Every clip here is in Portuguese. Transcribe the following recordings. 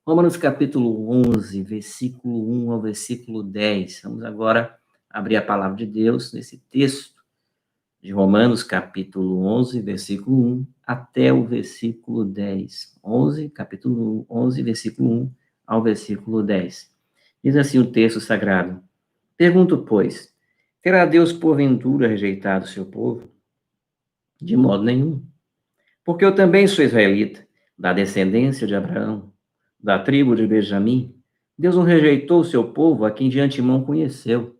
Romanos capítulo 11, versículo 1 ao versículo 10. Vamos agora abrir a palavra de Deus nesse texto de Romanos capítulo 11, versículo 1 até o versículo 10. Capítulo 11, versículo 1 ao versículo 10. Diz assim o texto sagrado: Pergunto, pois, terá Deus porventura rejeitado o seu povo? De modo nenhum. Porque eu também sou israelita, da descendência de Abraão, da tribo de Benjamim. Deus não rejeitou o seu povo, a quem de antemão conheceu.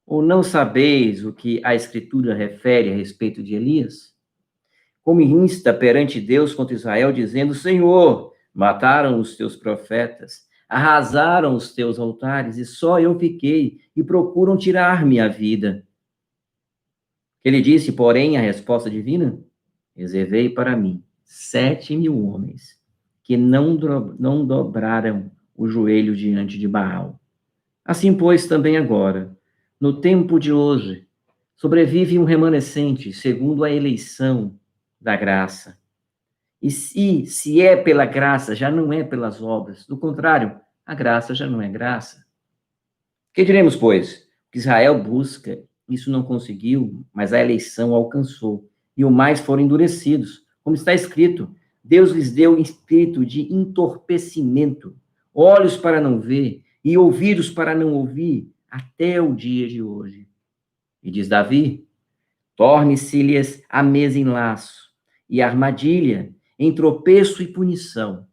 Ou não sabeis o que a Escritura refere a respeito de Elias? Como insta perante Deus contra Israel, dizendo: Senhor, mataram os teus profetas, arrasaram os teus altares, e só eu fiquei, e procuram tirar-me a vida. Ele disse, porém, a resposta divina: Reservei para mim 7.000 homens que não dobraram o joelho diante de Baal. Assim, pois, também agora, no tempo de hoje, sobrevive um remanescente segundo a eleição da graça. E se é pela graça, já não é pelas obras. Do contrário, a graça já não é graça. Que diremos, pois? Que Israel busca, isso não conseguiu, mas a eleição alcançou. E o mais foram endurecidos. Como está escrito, Deus lhes deu espírito de entorpecimento, olhos para não ver e ouvidos para não ouvir, até o dia de hoje. E diz Davi: torne-se-lhes a mesa em laço, e a armadilha em tropeço e punição.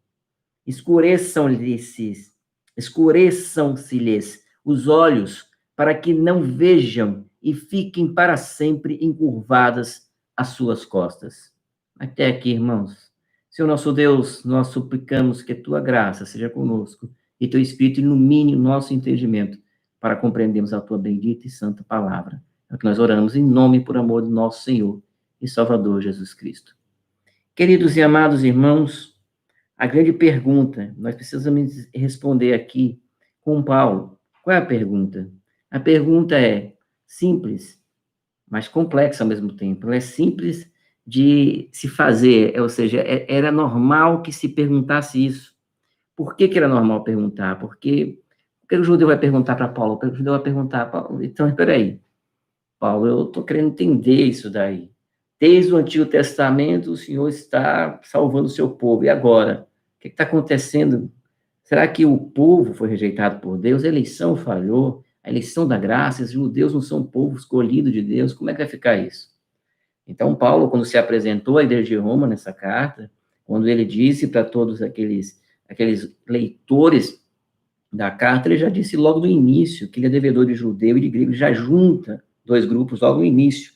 Escureçam-se-lhes os olhos, para que não vejam e fiquem para sempre encurvadas as suas costas. Até aqui, irmãos. Senhor nosso Deus, nós suplicamos que a tua graça seja conosco e teu Espírito ilumine o nosso entendimento para compreendermos a tua bendita e santa palavra. É o que nós oramos em nome e por amor do nosso Senhor e Salvador Jesus Cristo. Queridos e amados irmãos, a grande pergunta, nós precisamos responder aqui com Paulo. Qual é a pergunta? A pergunta é simples, mas complexa ao mesmo tempo. Ela é simples de se fazer, ou seja, era normal que se perguntasse isso. Por que era normal perguntar? Porque o judeu vai perguntar para Paulo, o judeu vai perguntar, Paulo, então, espera aí, Paulo, eu estou querendo entender isso daí. Desde o Antigo Testamento, o Senhor está salvando o seu povo, e agora? O que está acontecendo? Será que o povo foi rejeitado por Deus? A eleição falhou? A eleição da graça? Os judeus não são povo escolhido de Deus? Como é que vai ficar isso? Então, Paulo, quando se apresentou à igreja de Roma nessa carta, quando ele disse para todos aqueles leitores da carta, ele já disse logo no início que ele é devedor de judeu e de grego, já junta dois grupos logo no início.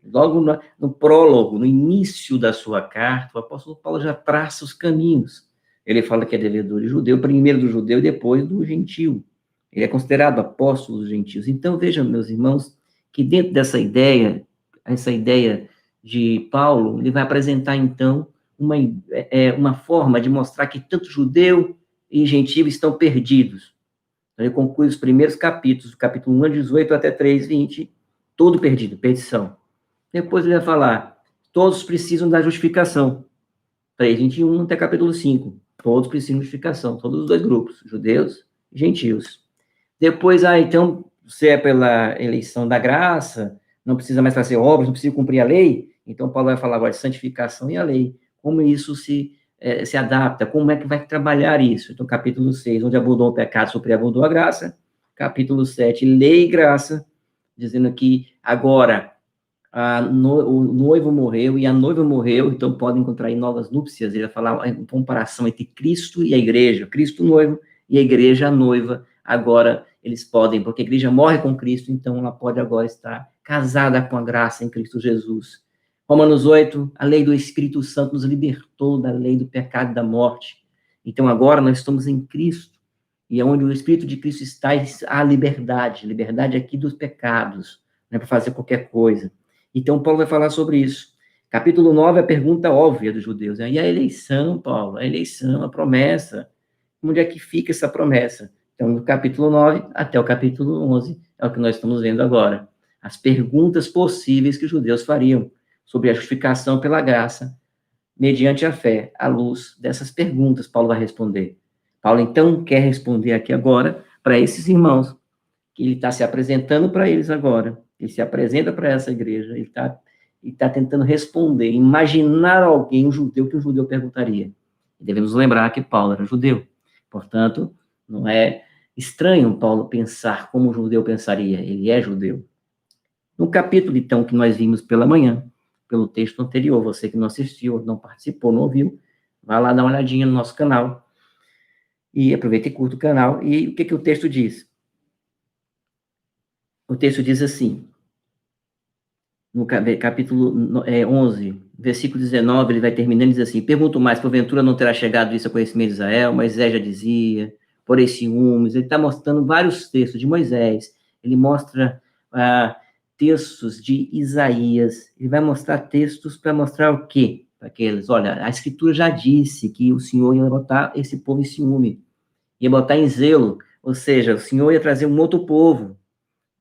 Logo no prólogo, no início da sua carta, o apóstolo Paulo já traça os caminhos. Ele fala que é devedor de judeu, primeiro do judeu e depois do gentio. Ele é considerado apóstolo dos gentios. Então, vejam, meus irmãos, que dentro dessa ideia, essa ideia de Paulo, ele vai apresentar, então, uma forma de mostrar que tanto judeu e gentio estão perdidos. Ele conclui os primeiros capítulos, do capítulo 1 a 18 até 3, 20, todo perdido, perdição. Depois ele vai falar, todos precisam da justificação. 3:21 até capítulo 5. Todos precisam de justificação, todos os dois grupos, judeus e gentios. Depois, então, se é pela eleição da graça, não precisa mais fazer obras, não precisa cumprir a lei, então Paulo vai falar agora de santificação e a lei, como isso se adapta, como é que vai trabalhar isso. Então, capítulo 6, onde abundou o pecado, superabundou a graça. Capítulo 7, lei e graça, dizendo que agora o noivo morreu e a noiva morreu, então podem contrair novas núpcias. Ele vai falar em comparação entre Cristo e a igreja, Cristo o noivo e a igreja a noiva. Agora eles podem, porque a igreja morre com Cristo, então ela pode agora estar casada com a graça em Cristo Jesus. Romanos 8, a lei do Espírito Santo nos libertou da lei do pecado e da morte. Então agora nós estamos em Cristo, e onde o Espírito de Cristo está, há liberdade aqui dos pecados, né, para fazer qualquer coisa. Então, Paulo vai falar sobre isso. Capítulo 9, a pergunta óbvia dos judeus. E a eleição, Paulo? A eleição, a promessa. Onde é que fica essa promessa? Então, do capítulo 9 até o capítulo 11, é o que nós estamos vendo agora. As perguntas possíveis que os judeus fariam sobre a justificação pela graça, mediante a fé, à luz dessas perguntas, Paulo vai responder. Paulo, então, quer responder aqui agora para esses irmãos, que ele está se apresentando para eles agora, ele se apresenta para essa igreja, ele está tentando responder, imaginar alguém, um judeu, que um judeu perguntaria. E devemos lembrar que Paulo era judeu, portanto, não é estranho Paulo pensar como um judeu pensaria, ele é judeu. No capítulo, então, que nós vimos pela manhã, pelo texto anterior, você que não assistiu, não participou, não ouviu, vai lá dar uma olhadinha no nosso canal, e aproveita e curta o canal, e o que o texto diz? O texto diz assim, no capítulo 11, versículo 19, ele vai terminando e diz assim, pergunto mais, porventura não terá chegado isso a conhecimento de Israel? Moisés já dizia, por esse ciúmes, ele está mostrando vários textos de Moisés, ele mostra textos de Isaías, ele vai mostrar textos para mostrar o quê? Para aqueles, olha, a escritura já disse que o Senhor ia botar esse povo em ciúme, ia botar em zelo, ou seja, o Senhor ia trazer um outro povo,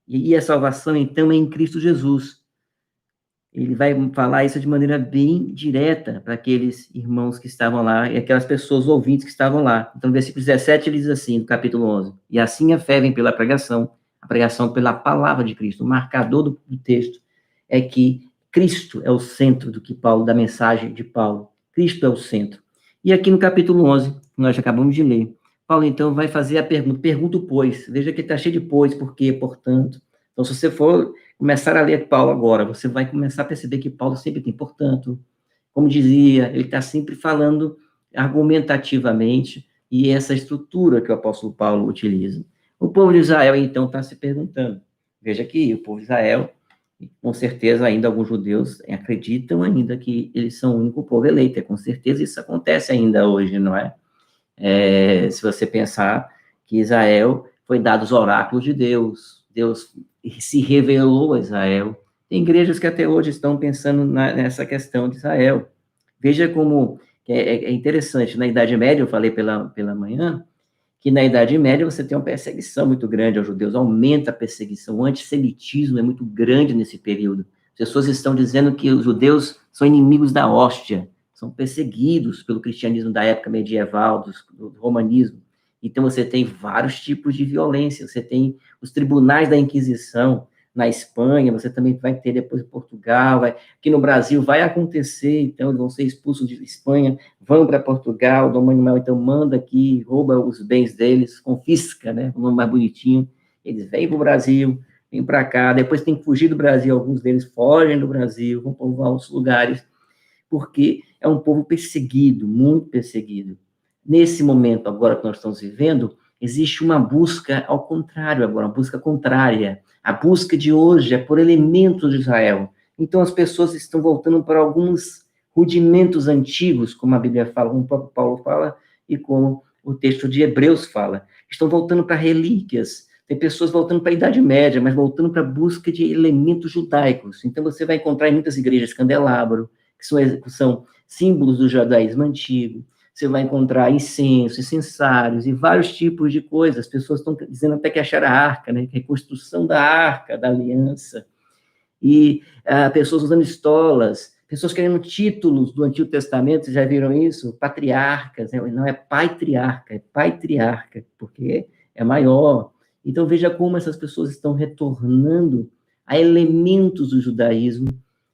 e a salvação, então, é em Cristo Jesus. Ele vai falar isso de maneira bem direta para aqueles irmãos que estavam lá, e aquelas pessoas ouvintes que estavam lá. Então, no versículo 17, ele diz assim, no capítulo 11, e assim a fé vem pela pregação, a pregação pela palavra de Cristo. O marcador do texto é que Cristo é o centro da mensagem de Paulo. Cristo é o centro. E aqui no capítulo 11, que nós acabamos de ler, Paulo, então, vai fazer a pergunta, pois. Veja que está cheio de pois, porque, portanto. Então, se você for começar a ler Paulo agora, você vai começar a perceber que Paulo sempre tem, portanto, como dizia, ele está sempre falando argumentativamente, e essa estrutura que o apóstolo Paulo utiliza. O povo de Israel, então, está se perguntando. Veja que o povo de Israel, com certeza ainda alguns judeus acreditam ainda que eles são o único povo eleito, com certeza isso acontece ainda hoje, não é? Se você pensar que Israel foi dado os oráculos de Deus, Deus se revelou a Israel. Tem igrejas que até hoje estão pensando nessa questão de Israel. Veja como é interessante, na Idade Média, eu falei pela manhã, que na Idade Média você tem uma perseguição muito grande aos judeus, aumenta a perseguição, o antissemitismo é muito grande nesse período. As pessoas estão dizendo que os judeus são inimigos da hóstia, são perseguidos pelo cristianismo da época medieval, do romanismo. Então você tem vários tipos de violência, você tem os tribunais da Inquisição na Espanha, você também vai ter depois em Portugal, aqui no Brasil vai acontecer, então eles vão ser expulsos de Espanha, vão para Portugal, Dom Manuel então manda aqui, rouba os bens deles, confisca, né, o nome mais bonitinho, eles vêm para o Brasil, vêm para cá, depois tem que fugir do Brasil, alguns deles fogem do Brasil, vão para outros lugares, porque é um povo perseguido, muito perseguido. Nesse momento agora que nós estamos vivendo, existe uma busca ao contrário agora, uma busca contrária. A busca de hoje é por elementos de Israel. Então as pessoas estão voltando para alguns rudimentos antigos, como a Bíblia fala, como o próprio Paulo fala, e como o texto de Hebreus fala. Estão voltando para relíquias. Tem pessoas voltando para a Idade Média, mas voltando para a busca de elementos judaicos. Então você vai encontrar em muitas igrejas candelabro, que são símbolos do judaísmo antigo. Você vai encontrar incenso, incensários e vários tipos de coisas. As pessoas estão dizendo até que acharam a arca, né? Reconstrução da arca, da aliança. E pessoas usando estolas, pessoas querendo títulos do Antigo Testamento, vocês já viram isso? Patriarcas, né? Não é patriarca, é patriarca, porque é maior. Então veja como essas pessoas estão retornando a elementos do judaísmo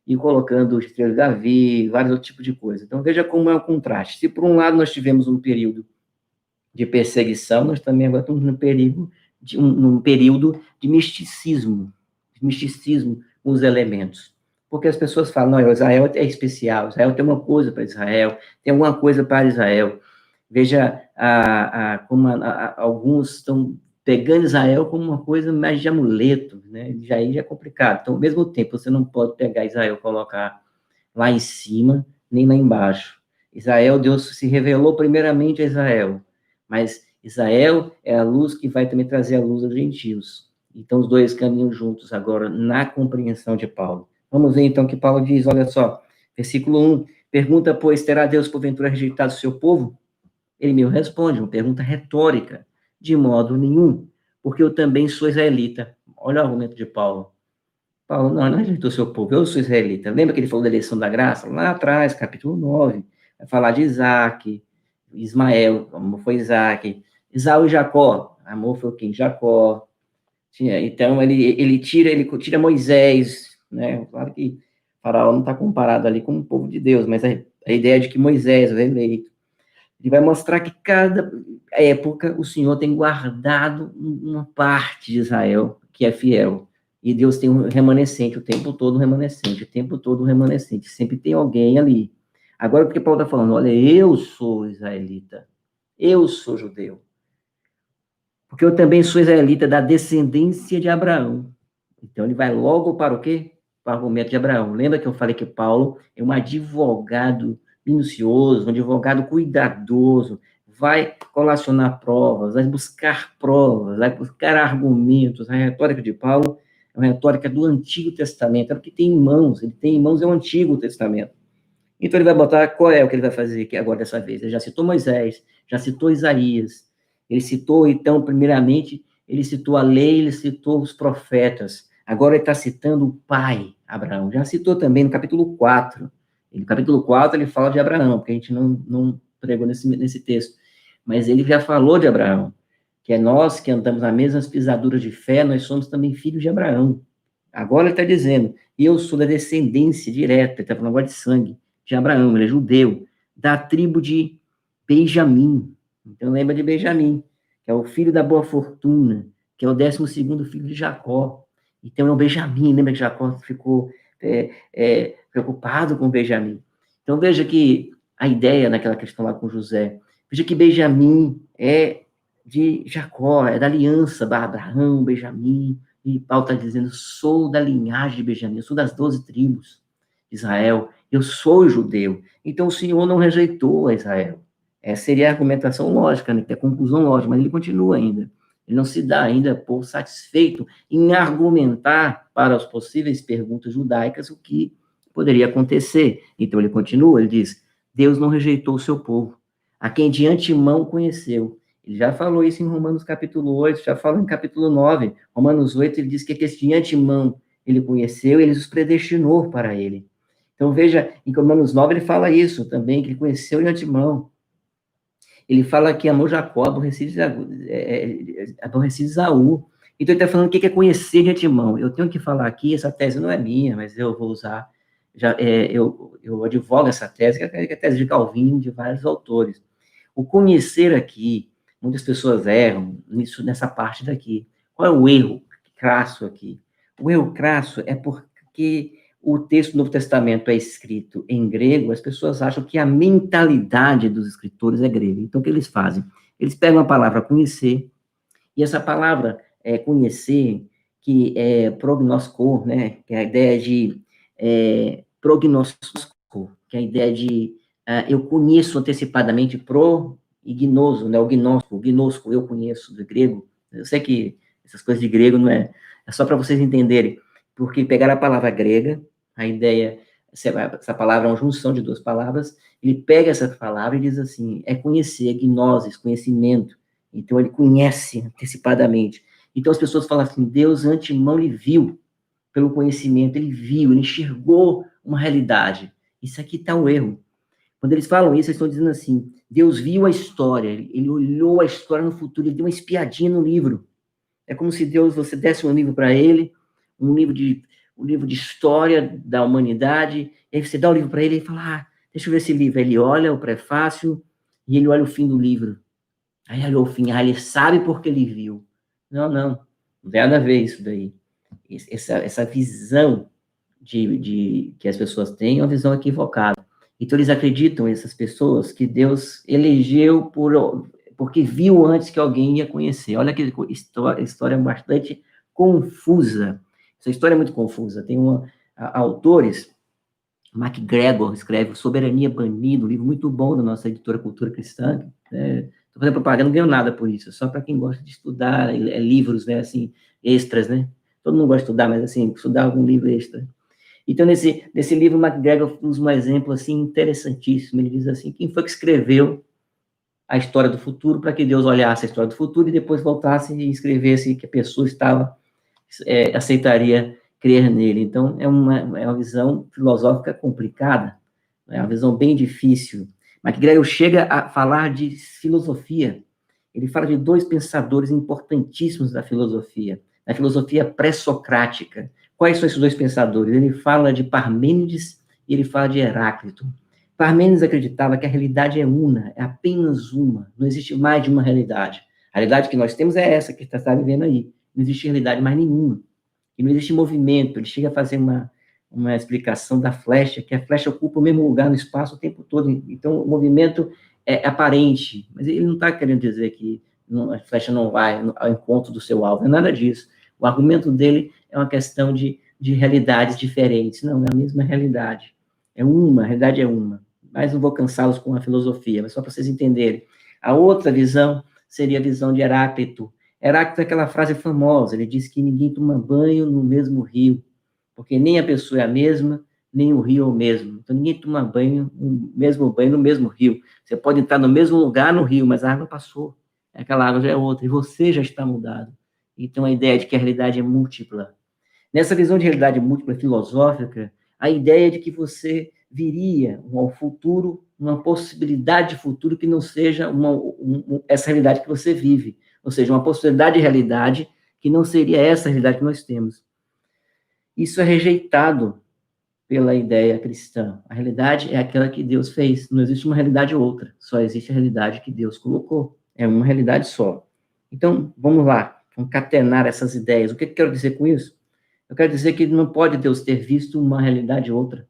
e colocando o estrela de Davi, vários outros tipos de coisa. Então veja como é o contraste. Se por um lado nós tivemos um período de perseguição, nós também agora estamos num período de misticismo com os elementos. Porque as pessoas falam, não, Israel é especial, Israel tem uma coisa para Israel, tem alguma coisa para Israel. Veja como alguns estão pegando Israel como uma coisa mais de amuleto, né? Já é complicado. Então, ao mesmo tempo, você não pode pegar Israel e colocar lá em cima, nem lá embaixo. Israel, Deus se revelou primeiramente a Israel, mas Israel é a luz que vai também trazer a luz aos gentios. Então, os dois caminham juntos agora na compreensão de Paulo. Vamos ver, então, que Paulo diz, olha só, versículo 1, pergunta, pois, terá Deus, porventura, rejeitado o seu povo? Ele me responde, uma pergunta retórica, de modo nenhum, porque eu também sou israelita. Olha o argumento de Paulo. Paulo, não rejeitou o seu povo, eu sou israelita. Lembra que ele falou da eleição da graça? Lá atrás, capítulo 9, vai falar de Isaac, Ismael, o amor foi Isaac. Esaú e Jacó, amor foi quem? Jacó. Então, ele tira Moisés, né? Claro que Faraó não está comparado ali com o povo de Deus, mas a ideia de que Moisés, o eleito, ele vai mostrar que cada época o Senhor tem guardado uma parte de Israel que é fiel. E Deus tem um remanescente, o tempo todo um remanescente, o tempo todo um remanescente. Sempre tem alguém ali. Agora, porque Paulo está falando, olha, eu sou israelita, eu sou judeu, porque eu também sou israelita da descendência de Abraão. Então, ele vai logo para o quê? Para o argumento de Abraão. Lembra que eu falei que Paulo é um advogado minucioso, um advogado cuidadoso, vai colacionar provas, vai buscar provas, vai buscar argumentos. A retórica de Paulo é uma retórica do Antigo Testamento, é o que tem em mãos, ele tem em mãos é o Antigo Testamento. Então ele vai botar, qual é o que ele vai fazer aqui agora dessa vez? Ele já citou Moisés, já citou Isaías, ele citou, então, primeiramente, ele citou a lei, ele citou os profetas, agora ele está citando o pai, Abraão, já citou também no capítulo 4, no capítulo 4 ele fala de Abraão, porque a gente não pregou nesse texto, mas ele já falou de Abraão, que é nós que andamos nas mesmas pisaduras de fé, nós somos também filhos de Abraão. Agora ele está dizendo, eu sou da descendência direta, ele está falando agora de sangue, de Abraão, ele é judeu, da tribo de Benjamim. Então lembra de Benjamim, que é o filho da boa fortuna, que é o 12º filho de Jacó. Então é o Benjamim, lembra que Jacó ficou preocupado com Benjamim. Então veja que a ideia naquela questão lá com José, veja que Benjamim é de Jacó, é da aliança, Abraão, Benjamim, e Paulo está dizendo, sou da linhagem de Benjamim, eu sou das 12 tribos de Israel, eu sou judeu. Então o Senhor não rejeitou a Israel. Essa seria a argumentação lógica, né? Que é a conclusão lógica, mas ele continua ainda. Ele não se dá ainda por satisfeito em argumentar para as possíveis perguntas judaicas o que poderia acontecer. Então ele continua, ele diz, Deus não rejeitou o seu povo, a quem de antemão conheceu. Ele já falou isso em Romanos capítulo 8, já falou em capítulo 9. Romanos 8, ele diz que de antemão ele conheceu, ele os predestinou para ele. Então, veja, em Romanos 9 ele fala isso também, que ele conheceu de antemão. Ele fala que amou Jacó, aborrecido Esaú. Então, ele está falando o que é conhecer de antemão. Eu tenho que falar aqui, essa tese não é minha, mas eu vou usar, eu advogo essa tese, que é a tese de Calvino, de vários autores. O conhecer aqui, muitas pessoas erram nessa parte daqui. Qual é o erro crasso aqui? O erro crasso é porque o texto do Novo Testamento é escrito em grego, as pessoas acham que a mentalidade dos escritores é grega. Então, o que eles fazem? Eles pegam a palavra conhecer, e essa palavra conhecer, que é prognosco, né, que é a ideia de prognosco, que é a ideia de eu conheço antecipadamente ignoso, né, o gnosco, eu conheço, do grego. Eu sei que essas coisas de grego não é só para vocês entenderem, porque pegar a palavra grega, a ideia, essa palavra é uma junção de duas palavras, ele pega essa palavra e diz assim, é conhecer, gnosis, conhecimento. Então, ele conhece antecipadamente. Então, as pessoas falam assim, Deus antemão lhe viu, pelo conhecimento, ele viu, ele enxergou uma realidade. Isso aqui está o erro. Quando eles falam isso, eles estão dizendo assim, Deus viu a história, ele olhou a história no futuro, ele deu uma espiadinha no livro. É como se Deus, você desse um livro para ele, um livro de história da humanidade, e aí você dá o livro para ele e fala, deixa eu ver esse livro. Aí ele olha o prefácio e ele olha o fim do livro. Aí olhou o fim, ele sabe porque ele viu. Não tem nada a ver isso daí. Essa visão que as pessoas têm é uma visão equivocada. Então eles acreditam, essas pessoas, que Deus elegeu porque viu antes que alguém ia conhecer. Olha que história bastante confusa. Essa história é muito confusa. Tem autores, MacGregor escreve Soberania Banida, um livro muito bom da nossa editora Cultura Cristã. Estou fazendo propaganda, não ganho nada por isso, só para quem gosta de estudar livros, né, assim, extras, né? Todo mundo gosta de estudar, mas assim, estudar algum livro extra. Então, nesse livro, MacGregor usa um exemplo assim interessantíssimo. Ele diz assim: quem foi que escreveu a história do futuro para que Deus olhasse a história do futuro e depois voltasse e escrevesse que a pessoa aceitaria crer nele? Então, é uma visão filosófica complicada, é uma visão bem difícil. MacGregor chega a falar de filosofia. Ele fala de dois pensadores importantíssimos da filosofia pré-socrática. Quais são esses dois pensadores? Ele fala de Parmênides e ele fala de Heráclito. Parmênides acreditava que a realidade é una, é apenas uma, não existe mais de uma realidade. A realidade que nós temos é essa que você está vivendo aí. Não existe realidade mais nenhuma. E não existe movimento. Ele chega a fazer uma explicação da flecha, que a flecha ocupa o mesmo lugar no espaço o tempo todo. Então, o movimento é aparente, mas ele não está querendo dizer que a flecha não vai ao encontro do seu alvo, não é nada disso. O argumento dele é uma questão de realidades diferentes. Não, é a mesma realidade. A realidade é uma. Mas não vou cansá-los com a filosofia, mas só para vocês entenderem. A outra visão seria a visão de Heráclito. Heráclito é aquela frase famosa, ele diz que ninguém toma banho no mesmo rio, porque nem a pessoa é a mesma, nem o rio é o mesmo. Então, ninguém toma banho no mesmo rio. Você pode estar no mesmo lugar no rio, mas a água passou. Aquela água já é outra, e você já está mudado. Então, a ideia de que a realidade é múltipla. Nessa visão de realidade múltipla filosófica, a ideia de que você viria ao futuro, uma possibilidade de futuro que não seja essa realidade que você vive. Ou seja, uma possibilidade de realidade que não seria essa realidade que nós temos. Isso é rejeitado pela ideia cristã. A realidade é aquela que Deus fez. Não existe uma realidade ou outra. Só existe a realidade que Deus colocou. É uma realidade só. Então, vamos lá. Concatenar essas ideias. O que eu quero dizer com isso? Eu quero dizer que não pode Deus ter visto uma realidade ou outra.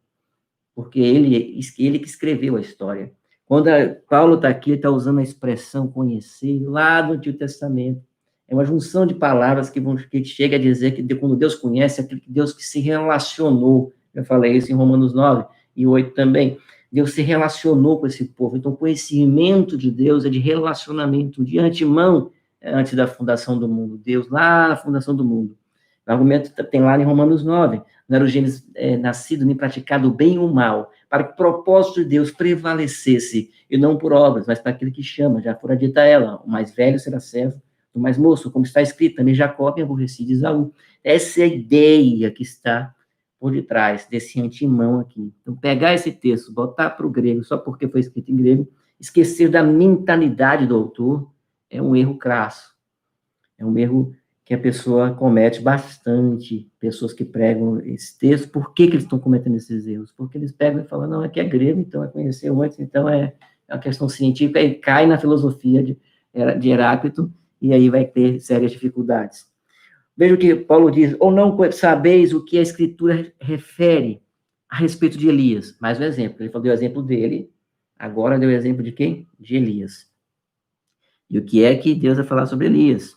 Porque ele que escreveu a história. Quando Paulo está aqui, ele está usando a expressão conhecer lá do Antigo Testamento. É uma junção de palavras que chega a dizer que quando Deus conhece, é aquele Deus que se relacionou. Eu falei isso em Romanos 9 e 8 também. Deus se relacionou com esse povo. Então, o conhecimento de Deus é de relacionamento, de antemão, antes da fundação do mundo. Deus lá na fundação do mundo. O argumento tem lá em Romanos 9. Não era o Gênesis nascido nem praticado o bem ou o mal, para que o propósito de Deus prevalecesse, e não por obras, mas para aquele que chama, já fora dita ela, o mais velho será servo do mais moço, como está escrito, também Jacó me aborreci de Esaú. Essa é a ideia que está por detrás desse antemão aqui. Então, pegar esse texto, botar para o grego, só porque foi escrito em grego, esquecer da mentalidade do autor, é um erro crasso. É um erro que a pessoa comete bastante, pessoas que pregam esse texto. Por que eles estão cometendo esses erros? Porque eles pegam e falam, não, é que é grego, então é conhecer antes, então é uma questão científica, e cai na filosofia de Heráclito, e aí vai ter sérias dificuldades. Veja o que Paulo diz, ou não sabeis o que a Escritura refere a respeito de Elias. Mais um exemplo, ele falou o exemplo dele, agora deu o exemplo de quem? De Elias. E o que é que Deus vai falar sobre Elias?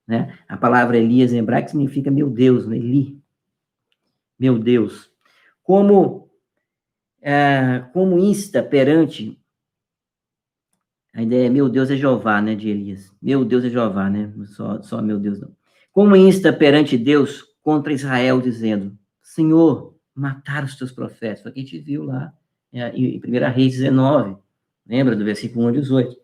Né? A palavra Elias em hebraico significa meu Deus, né? Eli, meu Deus. Como insta perante, a ideia é meu Deus é Jeová, né, de Elias. Meu Deus é Jeová, né? Só meu Deus não. Como insta perante Deus contra Israel, dizendo, Senhor, mataram os teus profetas. Foi o que a gente viu lá em 1 Reis 19, lembra do versículo 1 a 18.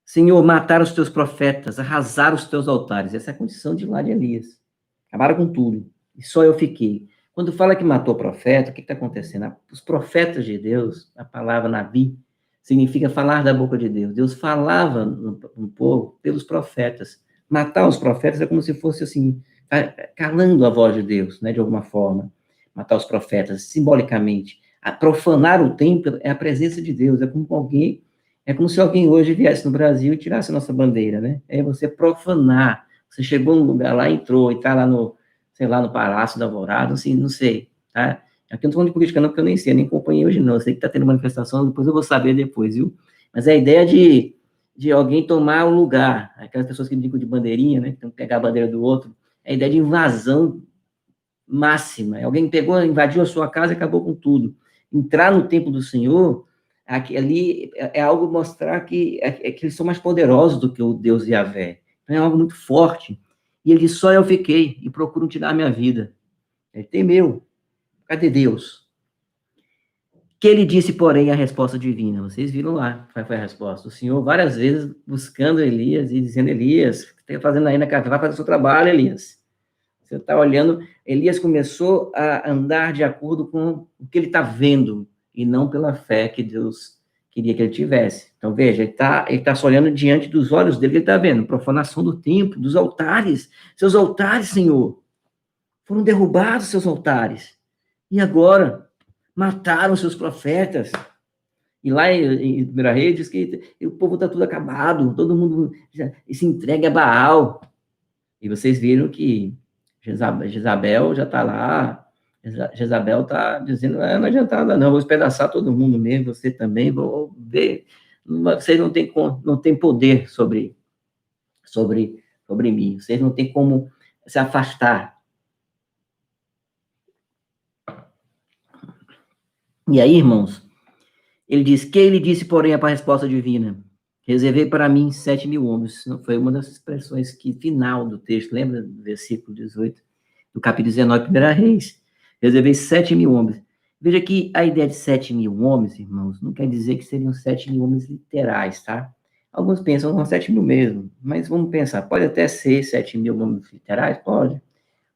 Senhor, mataram os teus profetas, arrasaram os teus altares. Essa é a condição de lá de Elias. Acabaram com tudo. E só eu fiquei. Quando fala que matou o profeta, o que está acontecendo? Os profetas de Deus, a palavra Nabi, significa falar da boca de Deus. Deus falava no povo pelos profetas. Matar os profetas é como se fosse assim, calando a voz de Deus, né, de alguma forma. Matar os profetas, simbolicamente. Profanar o templo é a presença de Deus. É como se alguém hoje viesse no Brasil e tirasse a nossa bandeira, né? É você profanar. Você chegou num lugar lá, entrou e está lá no, sei lá, no Palácio da Alvorada, assim, não sei, tá? Aqui eu não estou falando de política não, porque eu nem sei, nem acompanhei hoje não. Eu sei que está tendo manifestação, depois eu vou saber depois, viu? Mas é a ideia de alguém tomar o lugar, aquelas pessoas que brincam de bandeirinha, né? Que tem que pegar a bandeira do outro, é a ideia de invasão máxima. Alguém pegou, invadiu a sua casa e acabou com tudo. Entrar no templo do Senhor, ali é algo mostrar que eles são mais poderosos do que o Deus Yahvé. Então é algo muito forte. E ele diz, só eu fiquei e procuram tirar a minha vida. Ele temeu. Cadê Deus? Que ele disse, porém, a resposta divina. Vocês viram lá qual foi a resposta. O Senhor, várias vezes, buscando Elias e dizendo, Elias, o que você está fazendo aí na casa? Vai fazer o seu trabalho, Elias. Você está olhando, Elias começou a andar de acordo com o que ele está vendo, e não pela fé que Deus queria que ele tivesse. Então, veja, ele tá só olhando diante dos olhos dele, que ele está vendo, profanação do templo, dos altares. Seus altares, Senhor, foram derrubados, seus altares. E agora, mataram seus profetas. E lá em 1 Reis diz que o povo está tudo acabado, todo mundo se entrega a Baal. E vocês viram que Jezabel já está lá, Jezabel está dizendo, não adianta nada não, vou espedaçar todo mundo mesmo, você também, vou ver, vocês não têm poder sobre mim, vocês não têm como se afastar. E aí, irmãos, ele disse, porém, a resposta divina, reservei para mim 7.000 homens. Não foi uma das expressões que final do texto, lembra do versículo 18, do capítulo 19, 1 Reis? Reservei 7.000 homens. Veja que a ideia de 7.000 homens, irmãos, não quer dizer que seriam 7.000 homens literais, tá? Alguns pensam que são 7.000 mesmo, mas vamos pensar, pode até ser 7.000 homens literais? Pode.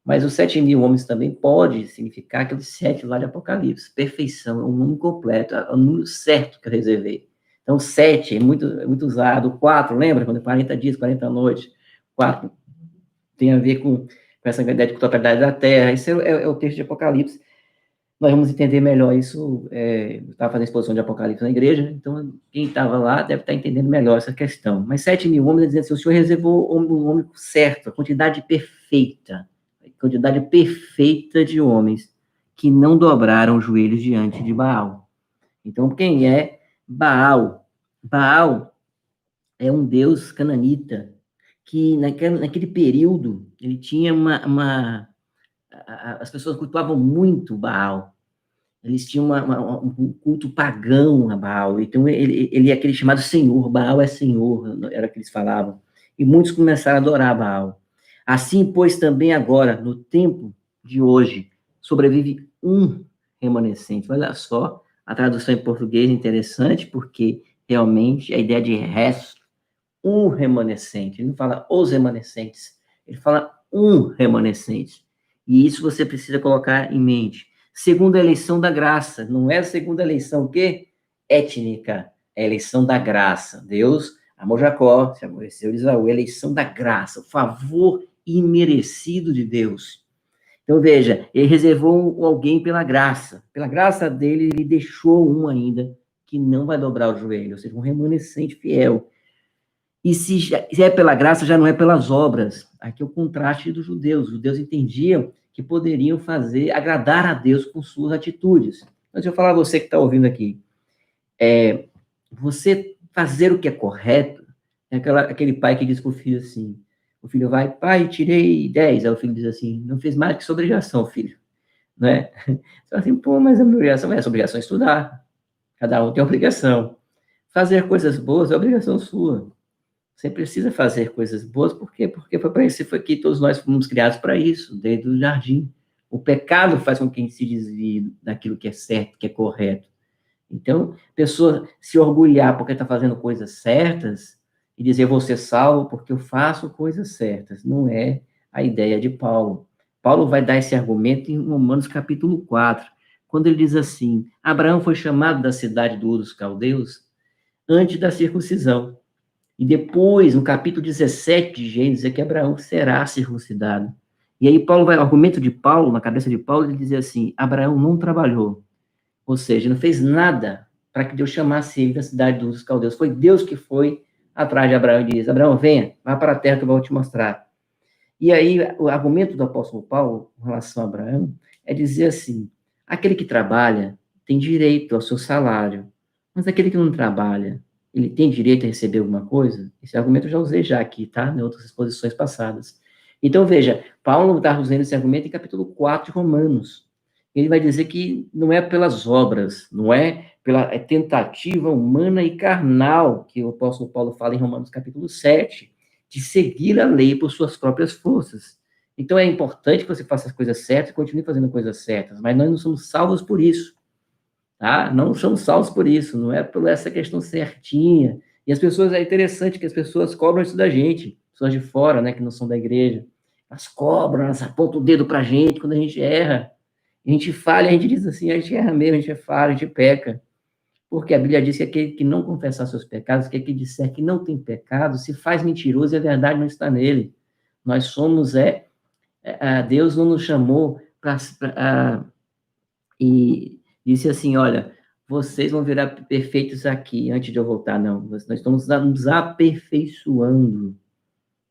Mas os 7.000 homens também pode significar aqueles 7 lá de Apocalipse. Perfeição, é um número completo, é o número certo que eu reservei. Então, 7 é muito usado. 4, lembra? Quando é 40 dias, 40 noites. 4 tem a ver com essa ideia de totalidade da Terra. Esse é o texto de Apocalipse. Nós vamos entender melhor isso. Eu estava fazendo exposição de Apocalipse na igreja, então quem estava lá deve estar entendendo melhor essa questão. Mas 7.000 homens, dizendo assim, o Senhor reservou o homem certo, a quantidade perfeita de homens que não dobraram os joelhos diante de Baal. Então, quem é Baal? Baal é um deus cananita que naquele período ele tinha as pessoas cultuavam muito Baal. Eles tinham um culto pagão a Baal. Então, ele é aquele chamado Senhor. Baal é Senhor, era o que eles falavam. E muitos começaram a adorar Baal. Assim, pois, também agora, no tempo de hoje, sobrevive um remanescente. Olha só, a tradução em português é interessante, porque realmente a ideia de resto, um remanescente. Ele não fala os remanescentes, ele fala um remanescente. E isso você precisa colocar em mente. Segunda eleição da graça, não é a segunda eleição o quê? Étnica, é a eleição da graça. Deus amou Jacó, se aborreceu de Esaú, eleição da graça, o favor imerecido de Deus. Então, veja, ele reservou alguém pela graça dele, ele deixou um ainda que não vai dobrar o joelho, ou seja, um remanescente fiel. E se é pela graça, já não é pelas obras. Aqui é o contraste dos judeus. Os judeus entendiam que poderiam agradar a Deus com suas atitudes. Mas eu falar a você que está ouvindo aqui, você fazer o que é correto, é aquele pai que diz para o filho assim, o filho vai, pai, tirei 10, aí o filho diz assim, não fez mais que sua obrigação, filho, né? Você fala assim, pô, mas a minha obrigação é estudar, cada um tem obrigação. Fazer coisas boas é obrigação sua. Você precisa fazer coisas boas, por quê? Porque foi para isso, foi que todos nós fomos criados para isso, desde o jardim. O pecado faz com que a gente se desvie daquilo que é certo, que é correto. Então, pessoa se orgulhar porque está fazendo coisas certas e dizer, vou ser salvo porque eu faço coisas certas. Não é a ideia de Paulo. Paulo vai dar esse argumento em Romanos capítulo 4, quando ele diz assim, Abraão foi chamado da cidade dos caldeus antes da circuncisão. E depois, no capítulo 17 de Gênesis, é que Abraão será circuncidado. E aí, o argumento de Paulo, na cabeça de Paulo, ele diz assim, Abraão não trabalhou, ou seja, não fez nada para que Deus chamasse ele da cidade dos caldeus. Foi Deus que foi atrás de Abraão e diz, Abraão, venha, vá para a terra que eu vou te mostrar. E aí, o argumento do apóstolo Paulo, em relação a Abraão, é dizer assim, aquele que trabalha tem direito ao seu salário, mas aquele que não trabalha, ele tem direito a receber alguma coisa? Esse argumento eu já usei aqui, tá? Em outras exposições passadas. Então, veja, Paulo está usando esse argumento em capítulo 4 de Romanos. Ele vai dizer que não é pelas obras, não é pela tentativa humana e carnal, que o apóstolo Paulo fala em Romanos capítulo 7, de seguir a lei por suas próprias forças. Então, é importante que você faça as coisas certas e continue fazendo coisas certas, mas nós não somos salvos por isso. Tá? Não somos salvos por isso, não é por essa questão certinha. E as pessoas, é interessante que as pessoas cobram isso da gente, pessoas de fora, né, que não são da igreja. Elas cobram, elas apontam o dedo pra gente quando a gente erra. A gente falha, a gente diz assim, a gente erra mesmo, a gente é falha, a gente peca. Porque a Bíblia diz que aquele que não confessar seus pecados, que aquele que disser que não tem pecado, se faz mentiroso e a verdade não está nele. Nós somos, Deus não nos chamou e disse assim, olha, vocês vão virar perfeitos aqui antes de eu voltar. Não, nós estamos nos aperfeiçoando.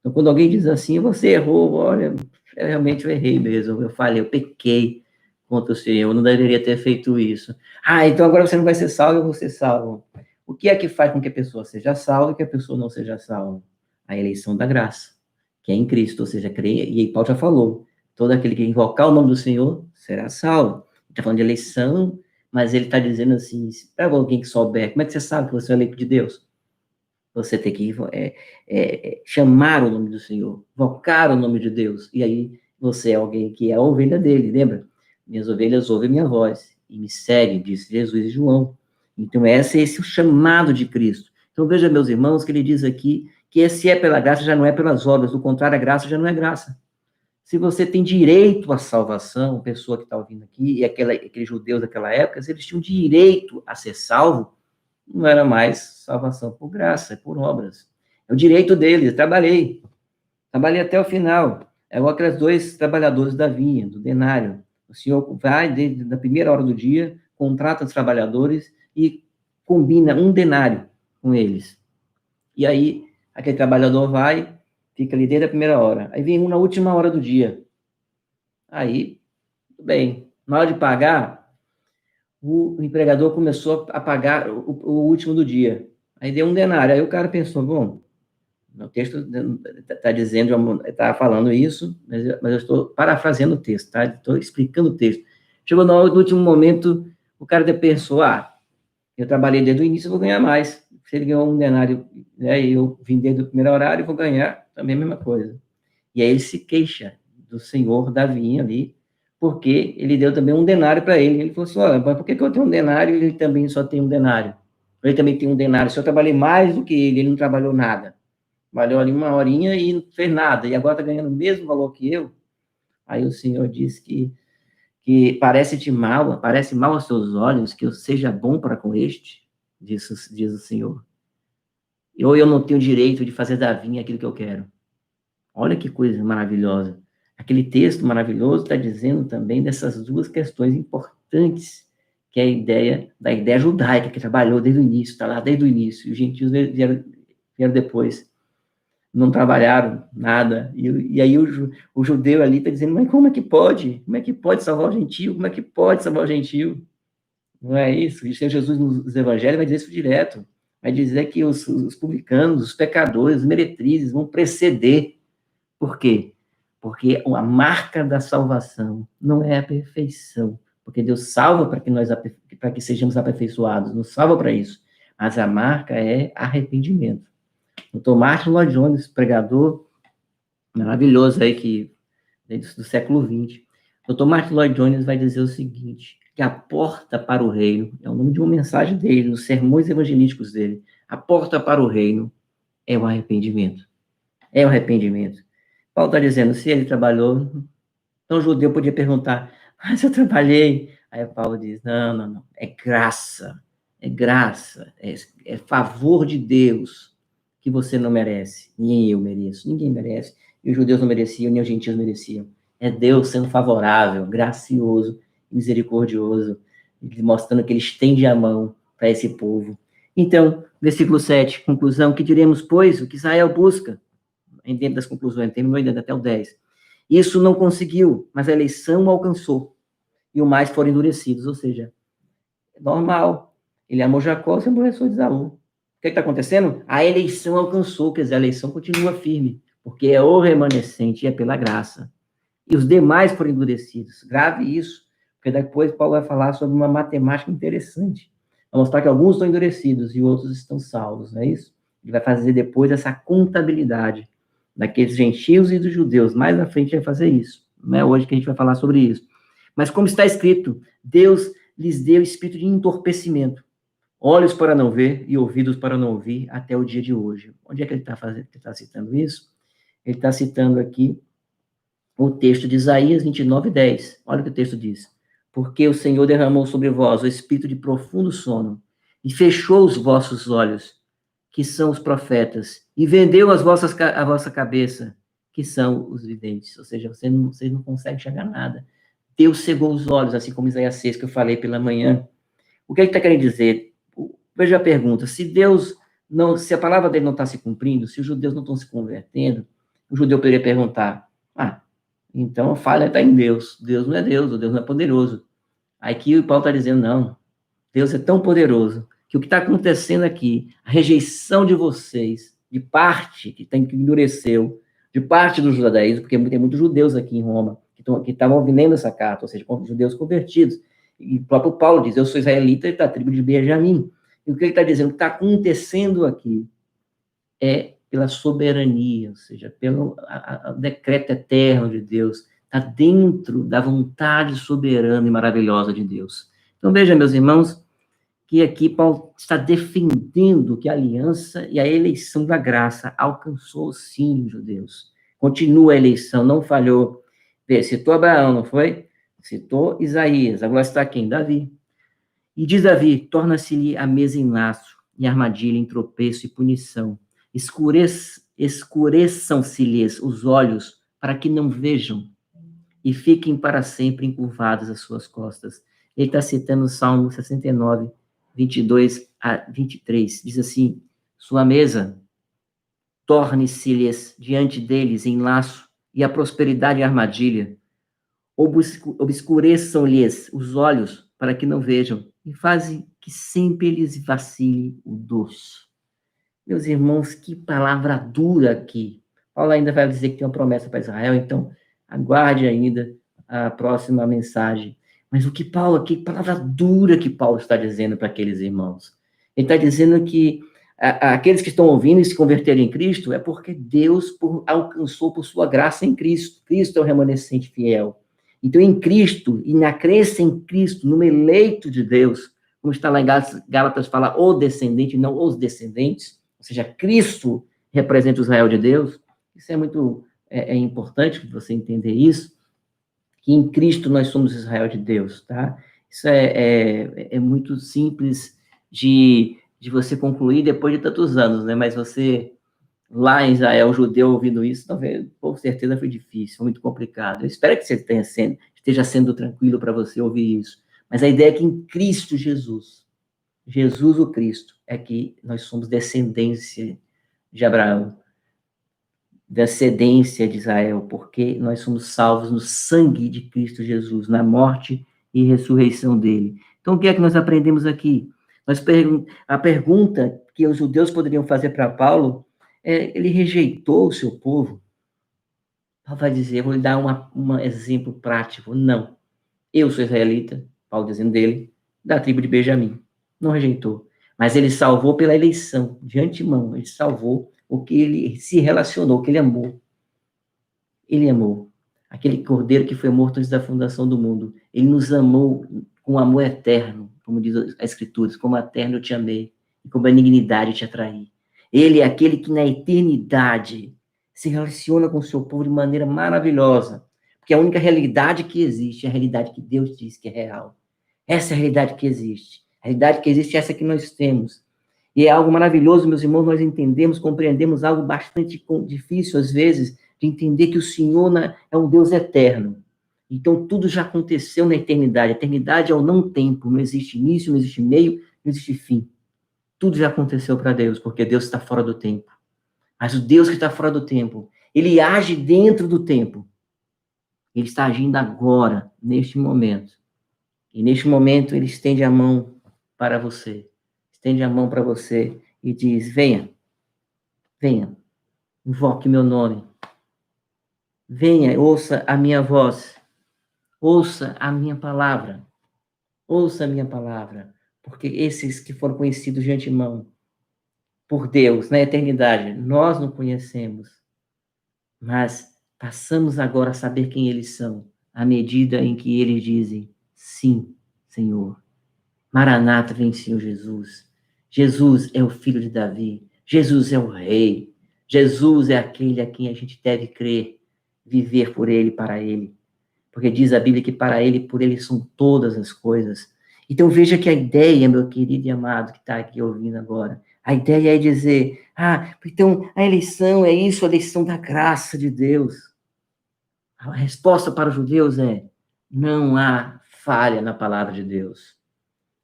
Então, quando alguém diz assim, você errou, olha, realmente eu errei mesmo, eu falei, eu pequei contra o Senhor, eu não deveria ter feito isso. Ah, então agora você não vai ser salvo, eu vou ser salvo. O que é que faz com que a pessoa seja salva e que a pessoa não seja salva? A eleição da graça, que é em Cristo, ou seja, crer, e aí Paulo já falou, todo aquele que invocar o nome do Senhor será salvo. Ele está falando de eleição, mas ele está dizendo assim, para alguém que souber, como é que você sabe que você é eleito de Deus? Você tem que chamar o nome do Senhor, invocar o nome de Deus, e aí você é alguém que é a ovelha dele, lembra? Minhas ovelhas ouvem minha voz e me seguem, disse Jesus e João. Então, esse é o chamado de Cristo. Então, veja, meus irmãos, que ele diz aqui que se é pela graça, já não é pelas obras, do contrário, a graça já não é graça. Se você tem direito à salvação, pessoa que está ouvindo aqui, e aqueles judeus daquela época, se eles tinham direito a ser salvo, não era mais salvação por graça, é por obras. É o direito deles, trabalhei até o final. É igual aqueles dois trabalhadores da vinha, do denário. O senhor vai, desde a primeira hora do dia, contrata os trabalhadores e combina um denário com eles. E aí, aquele trabalhador vai, fica ali desde a primeira hora. Aí vem um na última hora do dia. Aí, tudo bem. Na hora de pagar, o empregador começou a pagar o último do dia. Aí deu um denário. Aí o cara pensou, bom, o texto está dizendo, está falando isso, mas eu estou parafraseando o texto, tá? Estou explicando o texto. Chegou no último momento, o cara pensou, eu trabalhei desde o início, eu vou ganhar mais. Se ele ganhou um denário, né, e eu vim desde o primeiro horário, eu vou ganhar também a mesma coisa. E aí ele se queixa do senhor da vinha ali, porque ele deu também um denário para ele. Ele falou assim, olha, mas por que eu tenho um denário e ele também só tem um denário? Ele também tem um denário. Se eu trabalhei mais do que ele não trabalhou nada. Trabalhou ali uma horinha e não fez nada, e agora está ganhando o mesmo valor que eu. Aí o senhor diz que parece mal aos seus olhos que eu seja bom para com este, diz o Senhor. Ou eu não tenho direito de fazer da vinha aquilo que eu quero. Olha que coisa maravilhosa. Aquele texto maravilhoso está dizendo também dessas duas questões importantes, que é da ideia judaica, que trabalhou desde o início, está lá desde o início, e os gentios vieram depois, não trabalharam nada, e aí o judeu ali está dizendo, mas como é que pode? Como é que pode salvar o gentio? Como é que pode salvar o gentio? Não é isso? E Jesus nos evangelhos vai dizer isso direto, vai dizer que os publicanos, os pecadores, os meretrizes vão preceder. Por quê? Porque a marca da salvação não é a perfeição, porque Deus salva para que sejamos aperfeiçoados, nos salva para isso, mas a marca é arrependimento. O Martin Lloyd Jones, pregador maravilhoso aí que do século XX, o Martin Lloyd Jones vai dizer o seguinte, que a porta para o reino, é o nome de uma mensagem dele, nos sermões evangelísticos dele, a porta para o reino é o arrependimento. É o arrependimento. Paulo está dizendo, se ele trabalhou, então o judeu podia perguntar, mas eu trabalhei. Aí Paulo diz, não, é graça, é favor de Deus que você não merece, nem eu mereço, ninguém merece, e os judeus não mereciam, nem os gentios mereciam. É Deus sendo favorável, gracioso, misericordioso, mostrando que ele estende a mão para esse povo. Então, versículo 7, conclusão, que diremos, pois, o que Israel busca, dentro das conclusões, terminou ainda até o 10. Isso não conseguiu, mas a eleição alcançou, e o mais foram endurecidos, ou seja, é normal. Ele amou Jacó, se aborreceu de Esaú. O que está acontecendo? A eleição alcançou, quer dizer, a eleição continua firme, porque é o remanescente e é pela graça. E os demais foram endurecidos. Grave isso, porque depois Paulo vai falar sobre uma matemática interessante. Vai mostrar que alguns estão endurecidos e outros estão salvos, não é isso? Ele vai fazer depois essa contabilidade daqueles gentios e dos judeus. Mais à frente vai fazer isso. Não é hoje que a gente vai falar sobre isso. Mas como está escrito, Deus lhes deu espírito de entorpecimento, olhos para não ver e ouvidos para não ouvir até o dia de hoje. Onde é que ele está citando isso? Ele está citando aqui o texto de Isaías 29:10. Olha o que o texto diz. Porque o Senhor derramou sobre vós o espírito de profundo sono, e fechou os vossos olhos, que são os profetas, e vendeu a vossa cabeça, que são os videntes. Ou seja, vocês não conseguem enxergar nada. Deus cegou os olhos, assim como Isaías 6, que eu falei pela manhã. O que ele está querendo dizer? Veja a pergunta, se a palavra dele não está se cumprindo, se os judeus não estão se convertendo, o judeu poderia perguntar, então a falha está em Deus, Deus não é Deus, o Deus não é poderoso. Aí que o Paulo está dizendo, não, Deus é tão poderoso, que o que está acontecendo aqui, a rejeição de vocês, de parte que endureceu, de parte do judaísmo, porque tem muitos judeus aqui em Roma, que estavam lendo essa carta, ou seja, judeus convertidos, e o próprio Paulo diz, eu sou israelita da tribo de Benjamim. E o que ele está dizendo? O que está acontecendo aqui é pela soberania, ou seja, pelo decreto eterno de Deus, está dentro da vontade soberana e maravilhosa de Deus. Então, veja, meus irmãos, que aqui Paulo está defendendo que a aliança e a eleição da graça alcançou, sim, os judeus. Continua a eleição, não falhou. Citou Abraão, não foi? Citou Isaías, agora está quem? Davi. E diz Davi, torna-se-lhe a mesa em laço, e armadilha em tropeço e punição. Escureçam-se-lhes os olhos, para que não vejam, e fiquem para sempre encurvadas as suas costas. Ele está citando o Salmo 69, 22 a 23. Diz assim, sua mesa torne-se-lhes diante deles em laço, e a prosperidade em armadilha. Obscureçam-lhes os olhos, para que não vejam, e fazem que sempre lhes vacile o dorso. Meus irmãos, que palavra dura aqui. Paulo ainda vai dizer que tem uma promessa para Israel, então aguarde ainda a próxima mensagem. Mas que palavra dura que Paulo está dizendo para aqueles irmãos. Ele está dizendo que aqueles que estão ouvindo e se converterem em Cristo é porque Deus alcançou por sua graça em Cristo. Cristo é o remanescente fiel. Então, em Cristo, e na crença em Cristo, no eleito de Deus, como está lá em Gálatas, fala o descendente, não os descendentes, ou seja, Cristo representa o Israel de Deus. Isso é muito importante você entender isso, que em Cristo nós somos Israel de Deus, tá? Isso é muito simples de você concluir depois de tantos anos, né? Mas você, lá em Israel, judeu, ouvindo isso, talvez, com certeza foi difícil, foi muito complicado. Eu espero que você esteja sendo tranquilo para você ouvir isso. Mas a ideia é que em Cristo Jesus o Cristo, é que nós somos descendência de Abraão, descendência de Israel, porque nós somos salvos no sangue de Cristo Jesus, na morte e ressurreição dele. Então, o que é que nós aprendemos aqui? A pergunta que os judeus poderiam fazer para Paulo é, ele rejeitou o seu povo? Paulo vai dizer, vou lhe dar um exemplo prático. Não. Eu sou israelita, Paulo dizendo dele, da tribo de Benjamim. Não rejeitou. Mas ele salvou pela eleição, de antemão. Ele salvou o que ele se relacionou, o que ele amou. Ele amou. Aquele cordeiro que foi morto antes da fundação do mundo. Ele nos amou com amor eterno, como diz a Escritura, como eterno eu te amei, e com benignidade te atraí. Ele é aquele que na eternidade se relaciona com o seu povo de maneira maravilhosa, porque a única realidade que existe é a realidade que Deus diz que é real. Essa é a realidade que existe. A realidade que existe é essa que nós temos. E é algo maravilhoso, meus irmãos, nós entendemos, compreendemos algo bastante difícil, às vezes, de entender que o Senhor é um Deus eterno. Então, tudo já aconteceu na eternidade. A eternidade é o não tempo. Não existe início, não existe meio, não existe fim. Tudo já aconteceu para Deus, porque Deus está fora do tempo. Mas o Deus que está fora do tempo, ele age dentro do tempo. Ele está agindo agora, neste momento. E neste momento, ele estende a mão para você. Estende a mão para você e diz, venha, invoque meu nome. Venha, ouça a minha voz. Ouça a minha palavra. Ouça a minha palavra. Porque esses que foram conhecidos de antemão por Deus, na eternidade, nós não conhecemos. Mas passamos agora a saber quem eles são, à medida em que eles dizem, sim, Senhor. Maranata, vem, Senhor Jesus. Jesus é o filho de Davi. Jesus é o rei. Jesus é aquele a quem a gente deve crer, viver por ele, para ele. Porque diz a Bíblia que para ele, por ele são todas as coisas. Então veja que a ideia, meu querido e amado, que está aqui ouvindo agora, a ideia é dizer, então a eleição é isso, a eleição da graça de Deus. A resposta para os judeus é, não há falha na palavra de Deus.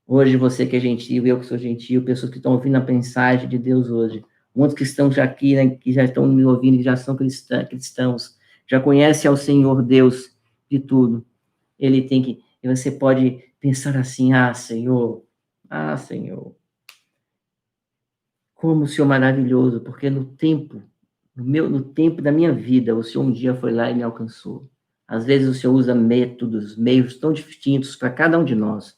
Hoje você que é gentil, eu que sou gentil, pessoas que estão ouvindo a mensagem de Deus hoje, muitos que estão já aqui, né, que já estão me ouvindo, que já são cristãos, já conhecem ao Senhor Deus de tudo. Ele tem que, você pode pensar assim, Senhor, como o Senhor é maravilhoso, porque no tempo da minha vida, o Senhor um dia foi lá e me alcançou. Às vezes o Senhor usa métodos, meios tão distintos para cada um de nós.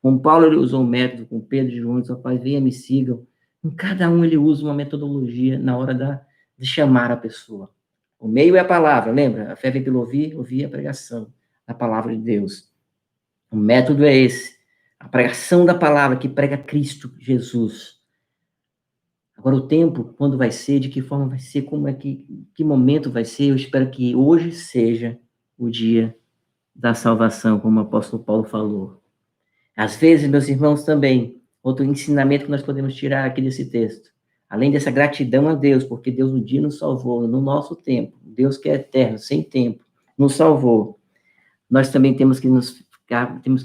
Com Paulo ele usou um método, com Pedro e João, seu pai, venha, me sigam. Em cada um ele usa uma metodologia na hora de chamar a pessoa. O meio é a palavra, lembra? A fé vem pelo ouvir a pregação da palavra de Deus. O método é esse, a pregação da palavra que prega Cristo Jesus. Agora o tempo, quando vai ser, de que forma vai ser, como é que momento vai ser, eu espero que hoje seja o dia da salvação, como o apóstolo Paulo falou. Às vezes, meus irmãos, também, outro ensinamento que nós podemos tirar aqui desse texto, além dessa gratidão a Deus, porque Deus um dia nos salvou no nosso tempo, Deus que é eterno, sem tempo, nos salvou, nós também temos que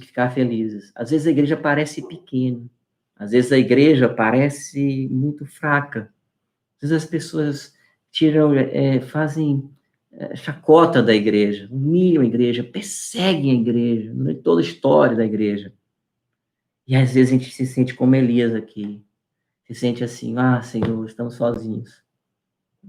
ficar felizes. Às vezes a igreja parece pequena, às vezes a igreja parece muito fraca, às vezes as pessoas fazem chacota da igreja, humilham a igreja, perseguem a igreja, toda a história da igreja. E às vezes a gente se sente como Elias aqui. Se sente assim, Senhor, estamos sozinhos.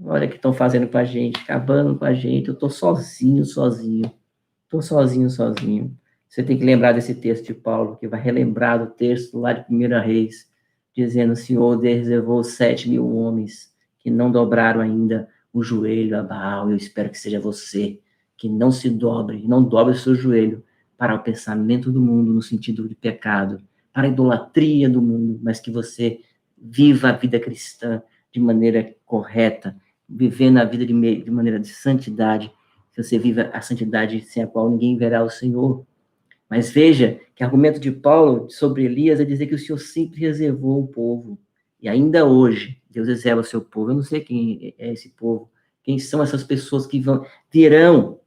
Olha o que estão fazendo com a gente, acabando com a gente. Eu estou sozinho. Estou sozinho. Você tem que lembrar desse texto de Paulo, que vai relembrar do texto lá de 1 Reis, dizendo, o Senhor reservou 7.000 homens que não dobraram ainda o joelho a Baal. Eu espero que seja você, que não se dobre, não dobre o seu joelho para o pensamento do mundo, no sentido de pecado, para a idolatria do mundo, mas que você viva a vida cristã de maneira correta, vivendo a vida de maneira de santidade, que você viva a santidade sem a qual ninguém verá o Senhor. Mas veja que o argumento de Paulo sobre Elias é dizer que o Senhor sempre reservou o povo. E ainda hoje, Deus reserva o seu povo. Eu não sei quem é esse povo, quem são essas pessoas que virão.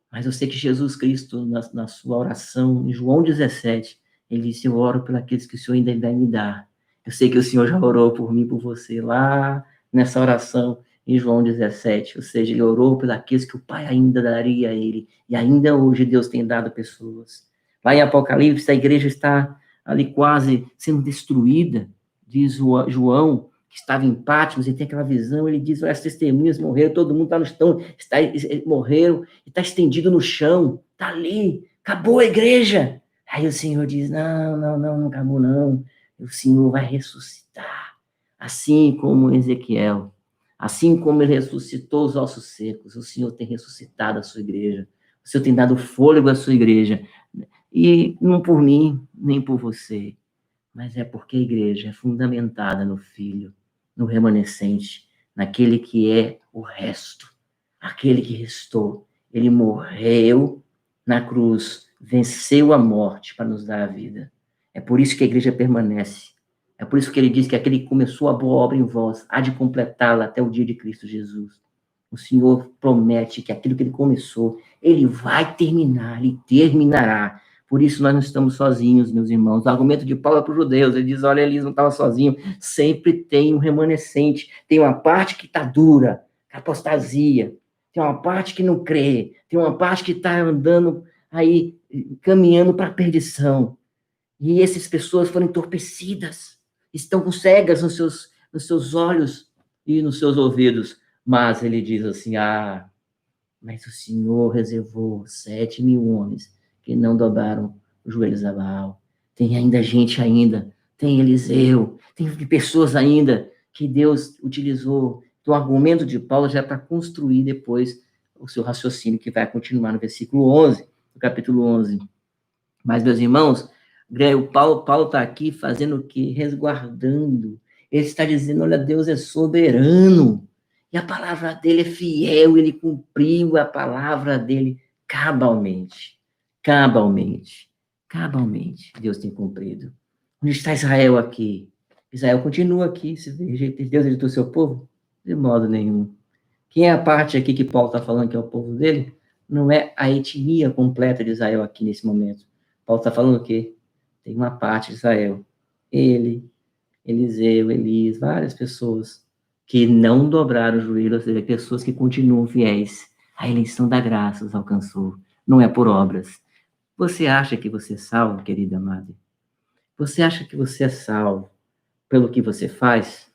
Mas eu sei que Jesus Cristo, na sua oração, em João 17, ele disse, eu oro por aqueles que o Senhor ainda vai me dar. Eu sei que o Senhor já orou por mim, por você, lá nessa oração em João 17. Ou seja, ele orou por aqueles que o Pai ainda daria a ele. E ainda hoje Deus tem dado pessoas. Lá em Apocalipse, a igreja está ali quase sendo destruída, diz João, que estava em Patmos, e tem aquela visão, ele diz, as testemunhas morreram, todo mundo está no chão, morreram, e está estendido no chão, está ali, acabou a igreja. Aí o Senhor diz, não acabou não, o Senhor vai ressuscitar, assim como Ezequiel, assim como ele ressuscitou os ossos secos, o Senhor tem ressuscitado a sua igreja, o Senhor tem dado fôlego à sua igreja, e não por mim, nem por você, mas é porque a igreja é fundamentada no Filho, no remanescente, naquele que é o resto, aquele que restou. Ele morreu na cruz, venceu a morte para nos dar a vida. É por isso que a igreja permanece. É por isso que ele diz que aquele que começou a boa obra em vós há de completá-la até o dia de Cristo Jesus. O Senhor promete que aquilo que ele começou, ele vai terminar, ele terminará. Por isso nós não estamos sozinhos, meus irmãos. O argumento de Paulo é para os judeus. Ele diz, olha, Elias não estava sozinho. Sempre tem um remanescente. Tem uma parte que está dura, apostasia. Tem uma parte que não crê. Tem uma parte que está andando aí, caminhando para a perdição. E essas pessoas foram entorpecidas. Estão cegas nos seus olhos e nos seus ouvidos. Mas ele diz assim, mas o Senhor reservou 7.000 homens que não dobraram os joelhos a Baal. Tem ainda gente ainda, tem Eliseu, tem pessoas ainda que Deus utilizou. Então, o argumento de Paulo já é para construir depois o seu raciocínio, que vai continuar no versículo 11, no capítulo 11. Mas, meus irmãos, o Paulo está aqui fazendo o quê? Resguardando. Ele está dizendo, olha, Deus é soberano. E a palavra dele é fiel, ele cumpriu a palavra dele cabalmente. Cabalmente. cabalmente, Deus tem cumprido. Onde está Israel aqui? Israel continua aqui, se Deus rejeitou o seu povo? De modo nenhum. Quem é a parte aqui que Paulo está falando que é o povo dele? Não é a etnia completa de Israel aqui nesse momento. Paulo está falando o quê? Tem uma parte de Israel. Ele, Eliseu, Elias, várias pessoas que não dobraram o joelho, ou seja, pessoas que continuam fiéis. A eleição da graça os alcançou. Não é por obras. Você acha que você é salvo, querida amada? Você acha que você é salvo pelo que você faz?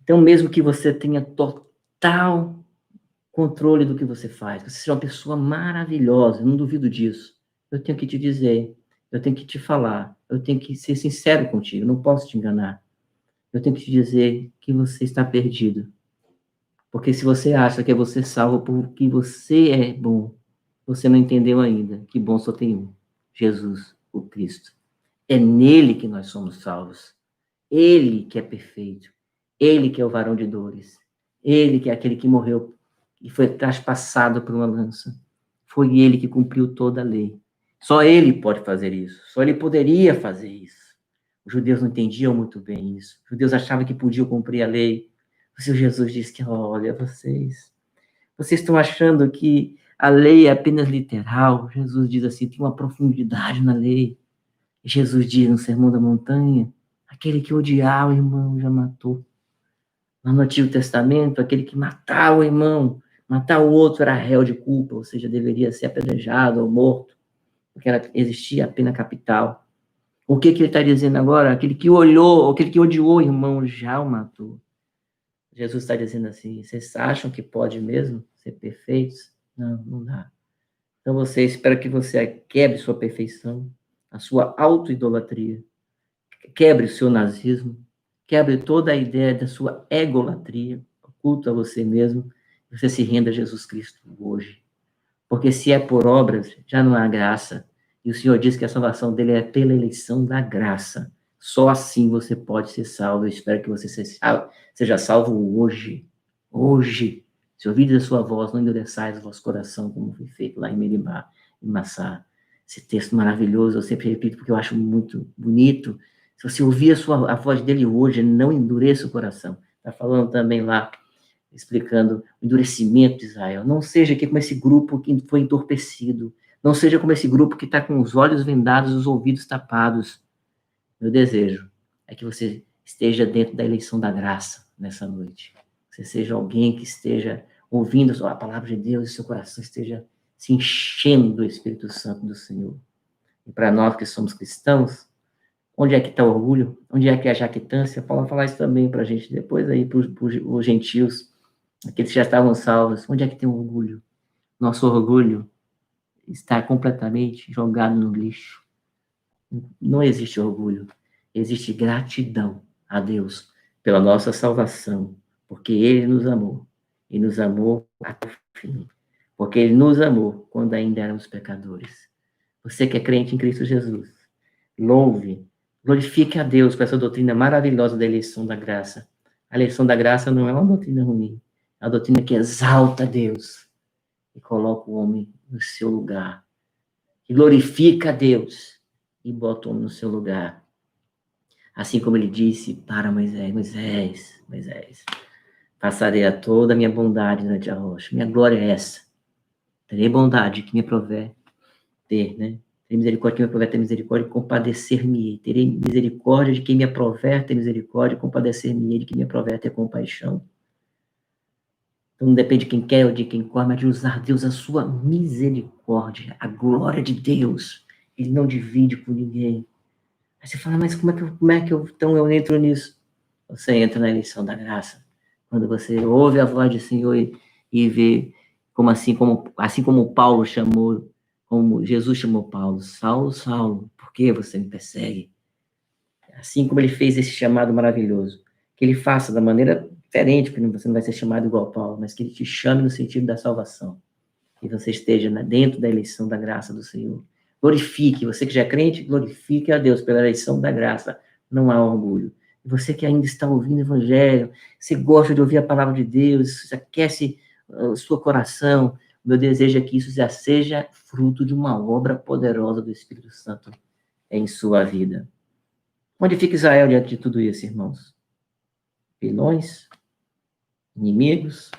Então, mesmo que você tenha total controle do que você faz, você seja uma pessoa maravilhosa, eu não duvido disso. Eu tenho que te dizer, eu tenho que te falar, eu tenho que ser sincero contigo, não posso te enganar. Eu tenho que te dizer que você está perdido. Porque se você acha que é você salvo porque você é bom, você não entendeu ainda que bom só tem um: Jesus, o Cristo. É nele que nós somos salvos. Ele que é perfeito. Ele que é o varão de dores. Ele que é aquele que morreu e foi traspassado por uma lança. Foi ele que cumpriu toda a lei. Só ele pode fazer isso. Só ele poderia fazer isso. Os judeus não entendiam muito bem isso. Os judeus achavam que podiam cumprir a lei. O Senhor Jesus disse que, olha, vocês estão achando que a lei é apenas literal. Jesus diz assim, tem uma profundidade na lei. Jesus diz no Sermão da Montanha, aquele que odiar o irmão já matou. Lá no Antigo Testamento, aquele que matar o irmão, matar o outro era réu de culpa, ou seja, deveria ser apedrejado ou morto, porque existia a pena capital. O que ele está dizendo agora? Aquele que olhou, aquele que odiou o irmão já o matou. Jesus está dizendo assim, vocês acham que pode mesmo ser perfeitos? Não, não dá. Então você espera que você quebre sua perfeição, a sua auto-idolatria, quebre o seu nazismo, quebre toda a ideia da sua egolatria, culto a você mesmo, e você se renda a Jesus Cristo hoje. Porque se é por obras, já não há graça. E o Senhor diz que a salvação dele é pela eleição da graça. Só assim você pode ser salvo. Eu espero que você seja salvo hoje. Hoje. Se ouvides a sua voz, não endureçais o vosso coração, como foi feito lá em Meribá, em Massá. Esse texto maravilhoso, eu sempre repito porque eu acho muito bonito. Se você ouvir a voz dele hoje, não endureça o coração. Está falando também lá, explicando o endurecimento de Israel. Não seja aqui como esse grupo que foi entorpecido. Não seja como esse grupo que está com os olhos vendados e os ouvidos tapados. Meu desejo é que você esteja dentro da eleição da graça nessa noite. Você seja alguém que esteja ouvindo a palavra de Deus e seu coração esteja se enchendo do Espírito Santo do Senhor. E para nós que somos cristãos, onde é que está o orgulho? Onde é que é a jactância? Paulo vai falar isso também para a gente depois aí, para os gentios, aqueles que já estavam salvos. Onde é que tem o orgulho? Nosso orgulho está completamente jogado no lixo. Não existe orgulho, existe gratidão a Deus pela nossa salvação, porque Ele nos amou, e nos amou até o fim, porque Ele nos amou quando ainda éramos pecadores. Você que é crente em Cristo Jesus, louve, glorifique a Deus com essa doutrina maravilhosa da eleição da graça. A eleição da graça não é uma doutrina ruim, é uma doutrina que exalta a Deus e coloca o homem no seu lugar, que glorifica a Deus e bota o homem no seu lugar. Assim como ele disse para Moisés, passarei a toda a minha bondade diante da rocha. Minha glória é essa. Terei bondade que me aprover ter, né? Terei misericórdia que me aprover ter misericórdia e compadecer-me. Terei misericórdia de quem me aprover ter misericórdia e compadecer-me de quem me aprover ter compaixão. Então não depende de quem quer ou de quem corre, mas de usar Deus a sua misericórdia, a glória de Deus. Ele não divide com ninguém. Aí você fala, mas então eu entro nisso? Você entra na eleição da graça. Quando você ouve a voz do Senhor e vê assim como Paulo chamou, como Jesus chamou Paulo, Saulo, Saulo, por que você me persegue? Assim como ele fez esse chamado maravilhoso, que ele faça da maneira diferente, porque você não vai ser chamado igual a Paulo, mas que ele te chame no sentido da salvação. Que você esteja dentro da eleição da graça do Senhor. Glorifique, você que já é crente, glorifique a Deus pela eleição da graça. Não há orgulho. E você que ainda está ouvindo o Evangelho, você gosta de ouvir a palavra de Deus, isso aquece o seu coração, O meu desejo é que isso já seja fruto de uma obra poderosa do Espírito Santo em sua vida. Onde fica Israel diante de tudo isso, irmãos? Vilões? Inimigos?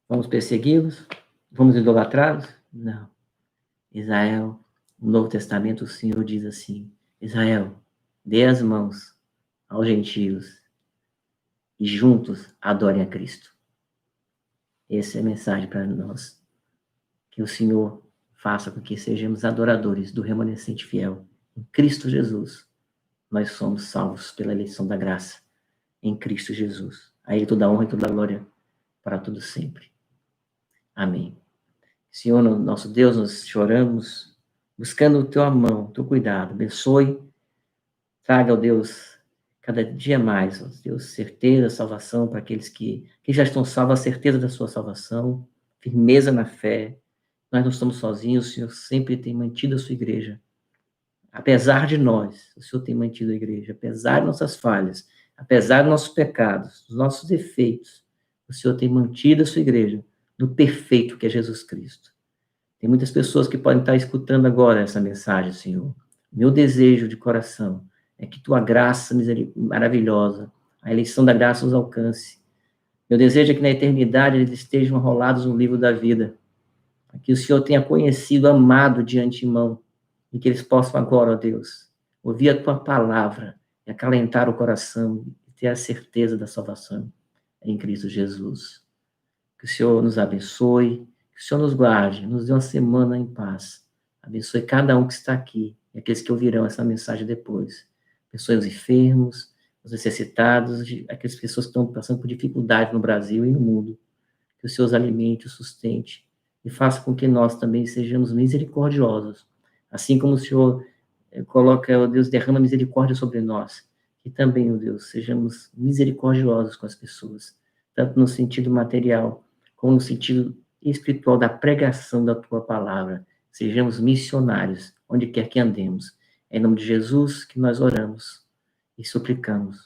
Vamos persegui-los? Vamos idolatrá-los? Não. Israel, no Novo Testamento, o Senhor diz assim: Israel, dê as mãos aos gentios e juntos adorem a Cristo. Essa é a mensagem para nós. Que o Senhor faça com que sejamos adoradores do remanescente fiel. Em Cristo Jesus, nós somos salvos pela eleição da graça. Em Cristo Jesus. A Ele toda a honra e toda a glória para todo sempre. Amém. Senhor, nosso Deus, nós choramos, buscando o Teu mão, o Teu cuidado. Abençoe, traga, ó Deus, cada dia mais, ó Deus, certeza, salvação para aqueles que já estão salvos, a certeza da sua salvação, firmeza na fé. Nós não estamos sozinhos, o Senhor sempre tem mantido a sua igreja. Apesar de nós, o Senhor tem mantido a igreja, apesar de nossas falhas, apesar dos nossos pecados, dos nossos defeitos, o Senhor tem mantido a sua igreja no perfeito que é Jesus Cristo. Tem muitas pessoas que podem estar escutando agora essa mensagem, Senhor. Meu desejo de coração é que tua graça maravilhosa, a eleição da graça os alcance. Meu desejo é que na eternidade eles estejam enrolados no livro da vida. Que o Senhor tenha conhecido, amado de antemão, e que eles possam agora, ó Deus, ouvir a tua palavra e acalentar o coração e ter a certeza da salvação em Cristo Jesus. Que o Senhor nos abençoe, que o Senhor nos guarde, nos dê uma semana em paz. Abençoe cada um que está aqui e aqueles que ouvirão essa mensagem depois. Abençoe os enfermos, os necessitados, aquelas pessoas que estão passando por dificuldade no Brasil e no mundo. Que o Senhor os alimente, os sustente e faça com que nós também sejamos misericordiosos. Assim como o Senhor coloca, ó Deus, derrama misericórdia sobre nós, que também, ó Deus, sejamos misericordiosos com as pessoas, tanto no sentido material, como no sentido espiritual da pregação da tua palavra. Sejamos missionários, onde quer que andemos. É em nome de Jesus que nós oramos e suplicamos.